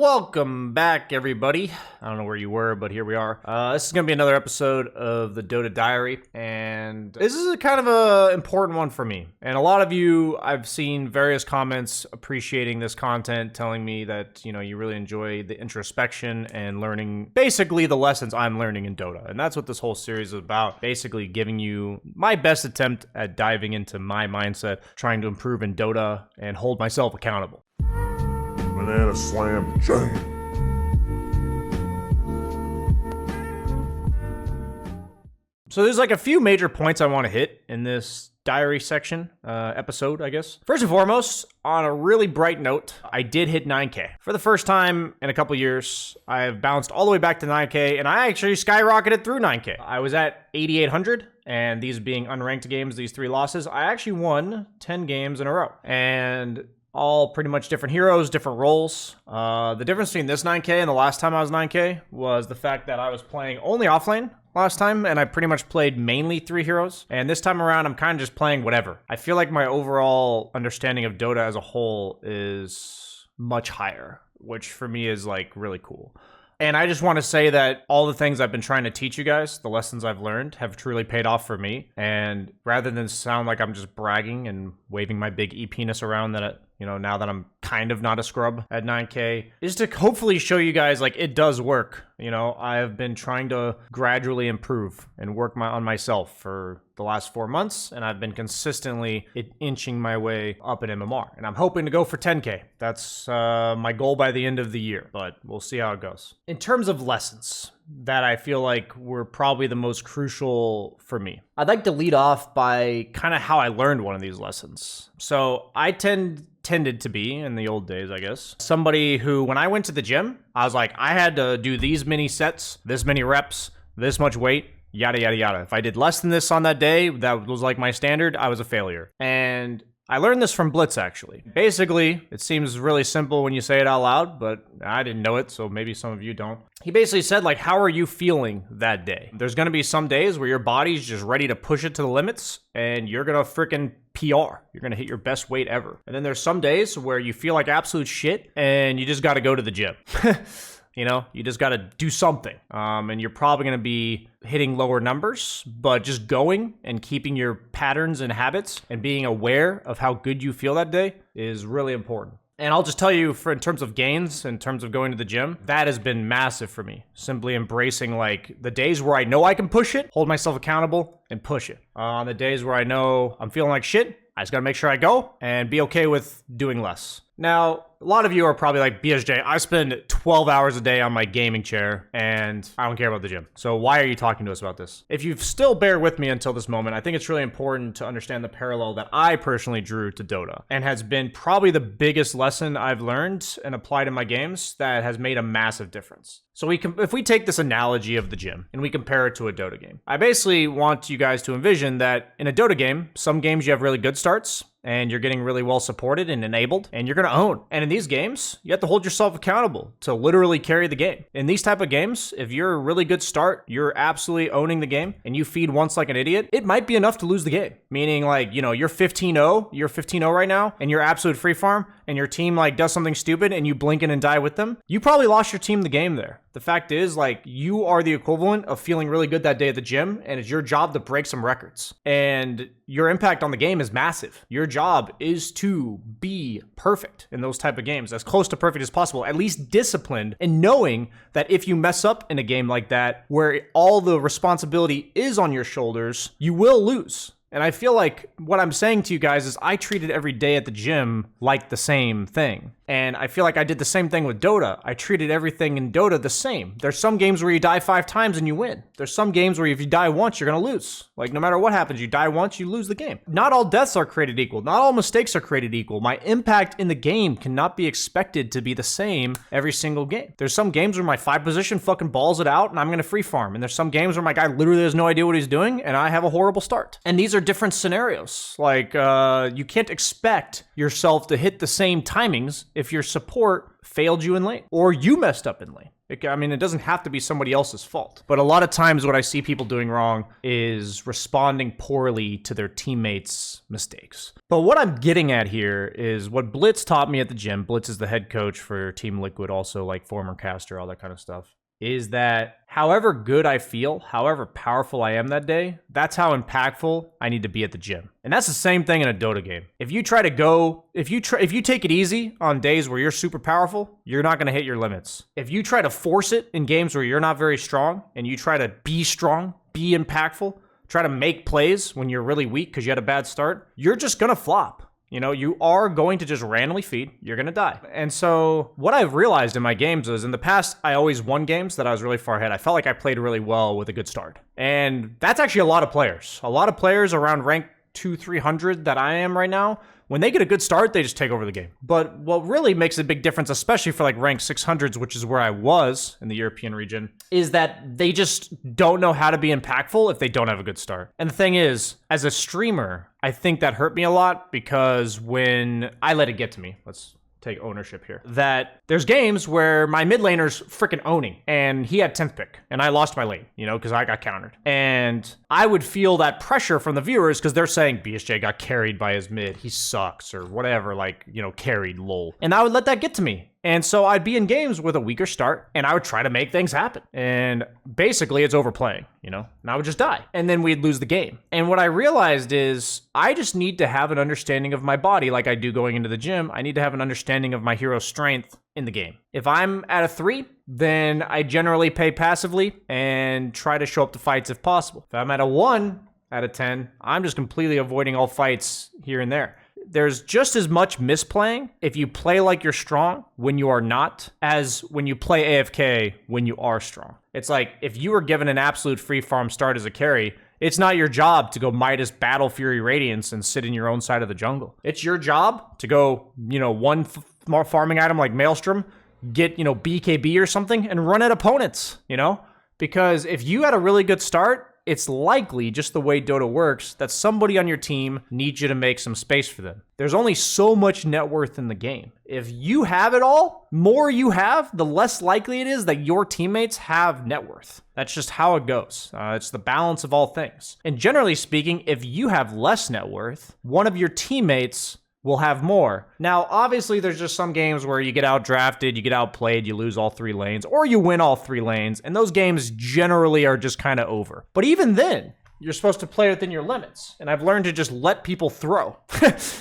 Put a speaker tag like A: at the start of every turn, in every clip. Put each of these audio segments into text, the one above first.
A: Welcome back, everybody. I don't know where you were, but here we are. This is going to be another episode of the Dota Diary, and this is a kind of a important one for me. And a lot of you, I've seen various comments appreciating this content, telling me that, you really enjoy the introspection and learning basically the lessons I'm learning in Dota. And that's what this whole series is about, basically giving you my best attempt at diving into my mindset, trying to improve in Dota and hold myself accountable.
B: Banana slam jam.
A: So there's like a few major points I want to hit in this diary section, episode, I guess. First and foremost, on a really bright note, I did hit 9K. For the first time in a couple years, I've bounced all the way back to 9K, and I actually skyrocketed through 9K. I was at 8,800, and these being unranked games, these 3 losses, I actually won 10 games in a row. And all pretty much different heroes, different roles. The difference between this 9K and the last time I was 9K was the fact that I was playing only offlane last time, and I pretty much played mainly 3 heroes. And this time around, I'm kind of just playing whatever. I feel like my overall understanding of Dota as a whole is much higher, which for me is like really cool. And I just want to say that all the things I've been trying to teach you guys, the lessons I've learned, have truly paid off for me. And rather than sound like I'm just bragging and waving my big EP-ness around that, now that I'm kind of not a scrub at 9K, is to hopefully show you guys like it does work. I have been trying to gradually improve and work on myself for the last 4 months, and I've been consistently inching my way up in MMR. And I'm hoping to go for 10K. That's my goal by the end of the year, but we'll see how it goes. In terms of lessons that I feel like were probably the most crucial for me, I'd like to lead off by kind of how I learned one of these lessons. So I tended to be, in the old days, I guess, somebody who, when I went to the gym, I was like, I had to do these many sets, this many reps, this much weight, yada, yada, yada. If I did less than this on that day, that was like my standard, I was a failure. And I learned this from Blitz, actually. Basically, it seems really simple when you say it out loud, but I didn't know it, so maybe some of you don't. He basically said, like, how are you feeling that day? There's going to be some days where your body's just ready to push it to the limits, and you're going to freaking PR. You're going to hit your best weight ever. And then there's some days where you feel like absolute shit, and you just got to go to the gym. You just got to do something. And you're probably going to be hitting lower numbers, but just going and keeping your patterns and habits and being aware of how good you feel that day is really important. And I'll just tell you, in terms of gains, in terms of going to the gym, that has been massive for me. Simply embracing like the days where I know I can push it, hold myself accountable, and push it. On the days where I know I'm feeling like shit, I just gotta make sure I go and be okay with doing less. Now, a lot of you are probably like, BSJ, I spend 12 hours a day on my gaming chair and I don't care about the gym. So why are you talking to us about this? If you've still bear with me until this moment, I think it's really important to understand the parallel that I personally drew to Dota and has been probably the biggest lesson I've learned and applied in my games that has made a massive difference. So if we take this analogy of the gym and we compare it to a Dota game, I basically want you guys to envision that in a Dota game, some games you have really good starts, and you're getting really well supported and enabled, and you're going to own. And in these games, you have to hold yourself accountable to literally carry the game. In these type of games, if you're a really good start, you're absolutely owning the game, and you feed once like an idiot, it might be enough to lose the game. Meaning like, you're 15-0 right now, and you're absolute free farm, and your team like does something stupid, and you blink in and die with them. You probably lost your team the game there. The fact is, like, you are the equivalent of feeling really good that day at the gym, and it's your job to break some records. And your impact on the game is massive. Your job is to be perfect in those type of games, as close to perfect as possible, at least disciplined, and knowing that if you mess up in a game like that, where all the responsibility is on your shoulders, you will lose. And I feel like what I'm saying to you guys is I treated every day at the gym like the same thing. And I feel like I did the same thing with Dota. I treated everything in Dota the same. There's some games where you die 5 times and you win. There's some games where if you die once, you're going to lose. Like no matter what happens, you die once, you lose the game. Not all deaths are created equal. Not all mistakes are created equal. My impact in the game cannot be expected to be the same every single game. There's some games where my 5 position fucking balls it out and I'm going to free farm. And there's some games where my guy literally has no idea what he's doing and I have a horrible start. And these are different scenarios. Like you can't expect yourself to hit the same timings if your support failed you in lane or you messed up in lane. I mean, it doesn't have to be somebody else's fault. But a lot of times what I see people doing wrong is responding poorly to their teammates' mistakes. But what I'm getting at here is what Blitz taught me at the gym. Blitz is the head coach for Team Liquid, also like former caster, all that kind of stuff. Is that however good I feel, however powerful I am that day, that's how impactful I need to be at the gym. And that's the same thing in a Dota game. If you take it easy on days where you're super powerful, you're not going to hit your limits. If you try to force it in games where you're not very strong and you try to be strong, be impactful, try to make plays when you're really weak because you had a bad start, you're just going to flop. You know, you are going to just randomly feed. You're going to die. And so what I've realized in my games is in the past, I always won games that I was really far ahead. I felt like I played really well with a good start. And that's actually a lot of players. A lot of players around rank 200-300 that I am right now, when they get a good start, they just take over the game. But what really makes a big difference, especially for like rank 600s, which is where I was in the European region, is that they just don't know how to be impactful if they don't have a good start. And the thing is, as a streamer, I think that hurt me a lot because when I let it get to me, let's take ownership here, that there's games where my mid laner's freaking owning and he had 10th pick and I lost my lane, you know, because I got countered. And I would feel that pressure from the viewers because they're saying BSJ got carried by his mid, he sucks or whatever, like, you know, carried, lol. And I would let that get to me. And so I'd be in games with a weaker start and I would try to make things happen. And basically it's overplaying, you know, and I would just die. And then we'd lose the game. And what I realized is I just need to have an understanding of my body like I do going into the gym. I need to have an understanding of my hero's strength in the game. If I'm at a 3, then I generally play passively and try to show up to fights if possible. If I'm at a 1 out of 10, I'm just completely avoiding all fights here and there. There's just as much misplaying if you play like you're strong when you are not as when you play AFK when you are strong. It's like if you were given an absolute free farm start as a carry, it's not your job to go Midas Battle Fury Radiance and sit in your own side of the jungle. It's your job to go, you know, one farming item like Maelstrom, get, you know, BKB or something and run at opponents, you know? Because if you had a really good start, it's likely, just the way Dota works, that somebody on your team needs you to make some space for them. There's only so much net worth in the game. If you have it all, more you have, the less likely it is that your teammates have net worth. That's just how it goes. It's the balance of all things. And generally speaking, if you have less net worth, one of your teammates will have more. Now, obviously, there's just some games where you get outdrafted, you get outplayed, you lose all 3 lanes, or you win all 3 lanes, and those games generally are just kind of over. But even then, you're supposed to play within your limits. And I've learned to just let people throw.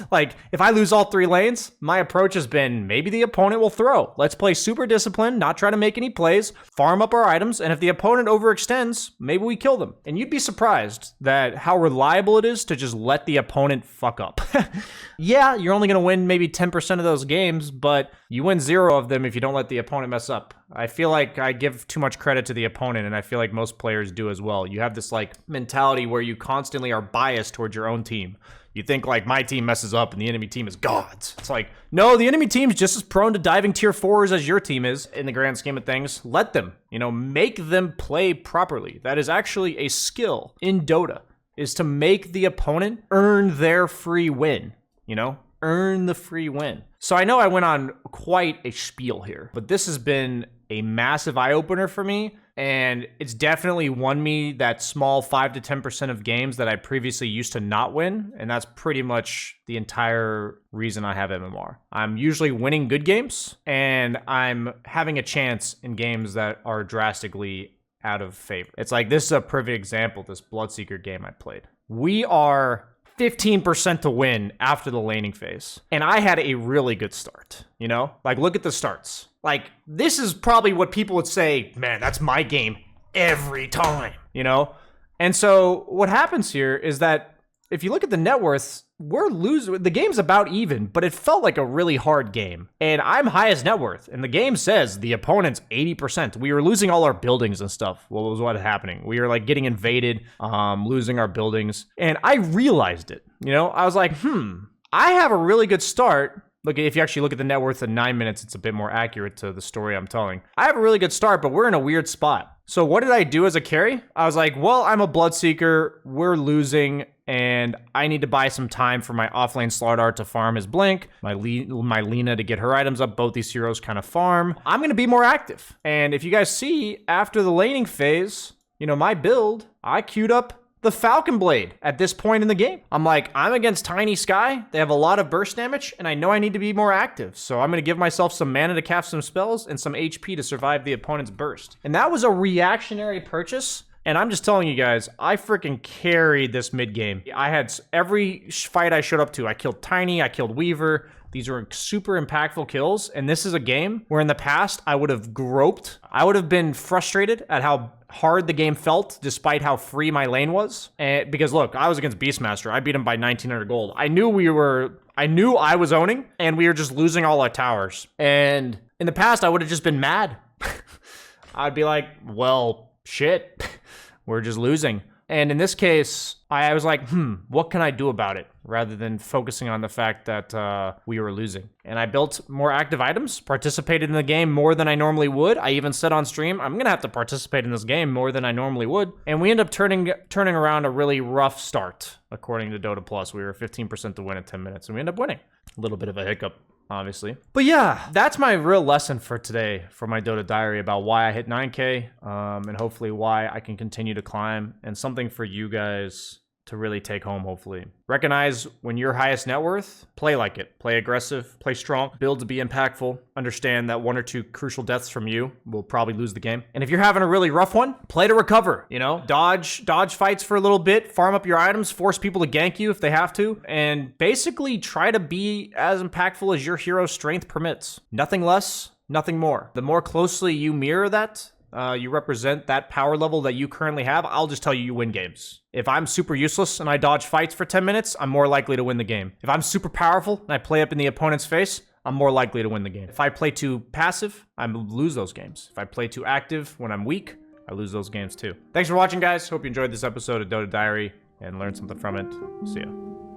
A: Like, if I lose all 3 lanes, my approach has been maybe the opponent will throw. Let's play super disciplined, not try to make any plays, farm up our items, and if the opponent overextends, maybe we kill them. And you'd be surprised that how reliable it is to just let the opponent fuck up. Yeah, you're only going to win maybe 10% of those games, but you win 0 of them if you don't let the opponent mess up. I feel like I give too much credit to the opponent, and I feel like most players do as well. You have this like mentality where you constantly are biased towards your own team. You think like my team messes up and the enemy team is gods. It's like, no, the enemy team's just as prone to diving tier 4s as your team is in the grand scheme of things. Let them, you know, make them play properly. That is actually a skill in Dota, is to make the opponent earn their free win, you know? Earn the free win. So I know I went on quite a spiel here, but this has been a massive eye-opener for me, and it's definitely won me that small 5 to 10% of games that I previously used to not win, and that's pretty much the entire reason I have MMR. I'm usually winning good games, and I'm having a chance in games that are drastically out of favor. It's like, this is a perfect example, this Bloodseeker game I played. We are 15% to win after the laning phase. And I had a really good start, you know? Like, look at the starts. Like, this is probably what people would say, man, that's my game every time, you know? And so what happens here is that if you look at the net worths, we're losing. The game's about even, but it felt like a really hard game. And I'm highest net worth, and the game says the opponent's 80%. We were losing all our buildings and stuff. What was happening? We were like getting invaded, losing our buildings. And I realized it, you know? I was like, I have a really good start, Look, if you actually look at the net worth in 9 minutes, it's a bit more accurate to the story I'm telling. I have a really good start, but we're in a weird spot. So what did I do as a carry? I was like, well, I'm a Bloodseeker, we're losing, and I need to buy some time for my offlane Slardar to farm his Blink, my Lina to get her items up. Both these heroes kind of farm. I'm going to be more active. And if you guys see, after the laning phase, you know, my build, I queued up the Falcon Blade at this point in the game. I'm like, I'm against Tiny Sky. They have a lot of burst damage, and I know I need to be more active. So I'm going to give myself some mana to cast some spells and some HP to survive the opponent's burst. And that was a reactionary purchase. And I'm just telling you guys, I freaking carried this mid game. I had every fight I showed up to. I killed Tiny, I killed Weaver. These were super impactful kills. And this is a game where in the past I would have groped. I would have been frustrated at how hard the game felt despite how free my lane was. And because look, I was against Beastmaster. I beat him by 1900 gold. I knew I was owning and we were just losing all our towers. And in the past I would have just been mad. I'd be like, well, shit. We're just losing. And in this case, I was like, what can I do about it? Rather than focusing on the fact that we were losing. And I built more active items, participated in the game more than I normally would. I even said on stream, I'm going to have to participate in this game more than I normally would. And we ended up turning around a really rough start. According to Dota Plus, we were 15% to win at 10 minutes, and we ended up winning. A little bit of a hiccup, obviously. But yeah, that's my real lesson for today for my Dota diary about why I hit 9K and hopefully why I can continue to climb, and something for you guys to really take home, hopefully. Recognize when you're highest net worth, play like it. Play aggressive, play strong, build to be impactful. Understand that 1 or 2 crucial deaths from you will probably lose the game. And if you're having a really rough one, play to recover, you know? Dodge fights for a little bit, farm up your items, force people to gank you if they have to, and basically try to be as impactful as your hero's strength permits. Nothing less, nothing more. The more closely you mirror that, you represent that power level that you currently have, I'll just tell you, you win games. If I'm super useless and I dodge fights for 10 minutes, I'm more likely to win the game. If I'm super powerful and I play up in the opponent's face, I'm more likely to win the game. If I play too passive, I lose those games. If I play too active when I'm weak, I lose those games too. Thanks for watching, guys. Hope you enjoyed this episode of Dota Diary and learned something from it. See ya.